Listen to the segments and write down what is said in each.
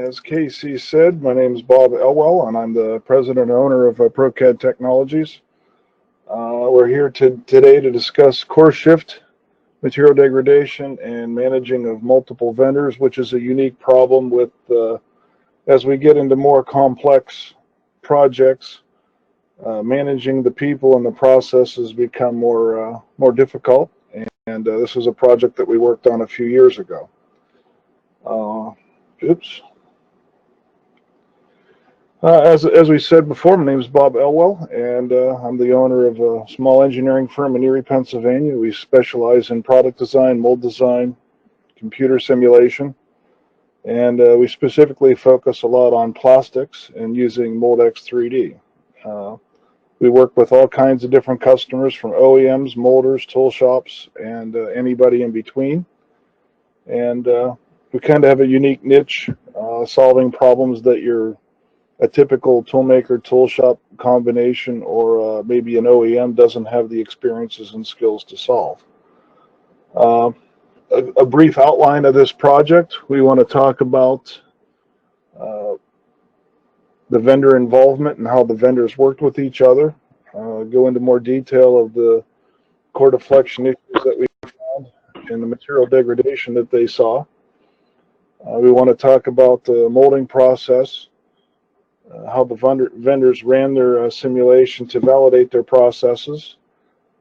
As Casey said, my name is Bob Elwell, and I'm the president and owner of Procad Technologies. We're here today to discuss core shift, material degradation, and managing of multiple vendors, which is a unique problem with as we get into more complex projects. Managing the people and the processes become more difficult, and this is a project that we worked on a few years ago. Oops. As we said before, my name is Bob Elwell, and I'm the owner of a small engineering firm in Erie, Pennsylvania. We specialize in product design, mold design, computer simulation, and we specifically focus a lot on plastics and using Moldex3D. We work with all kinds of different customers, from OEMs, molders, tool shops, and anybody in between. And we kind of have a unique niche, solving problems that a typical toolmaker tool shop combination or maybe an OEM doesn't have the experiences and skills to solve. A brief outline of this project: we want to talk about the vendor involvement and how the vendors worked with each other, go into more detail of the core deflection issues that we found and the material degradation that they saw. We want to talk about the molding process, how the vendors ran their simulation to validate their processes.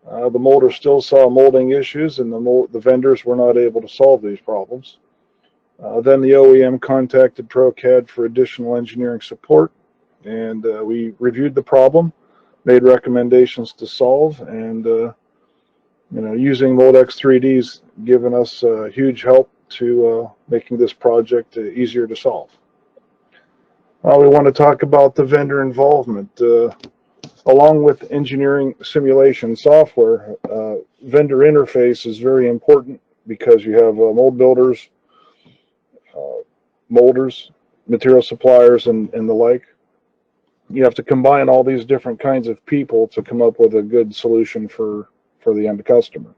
The molder still saw molding issues, and the vendors were not able to solve these problems. Then the OEM contacted Procad for additional engineering support, and we reviewed the problem, made recommendations to solve, and using Moldex3D's given us huge help to making this project easier to solve. We want to talk about the vendor involvement. Along with engineering simulation software, vendor interface is very important because you have mold builders, molders, material suppliers, and the like. You have to combine all these different kinds of people to come up with a good solution for the end customer.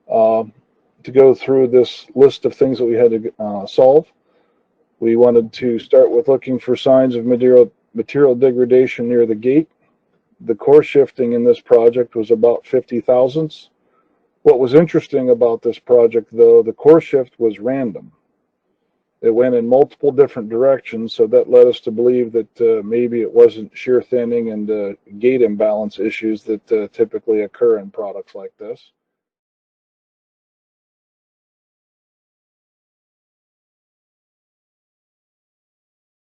To go through this list of things that we had to solve, we wanted to start with looking for signs of material degradation near the gate. The core shifting in this project was about 50 thousandths. What was interesting about this project, though, the core shift was random. It went in multiple different directions, so that led us to believe that maybe it wasn't shear thinning and gate imbalance issues that typically occur in products like this.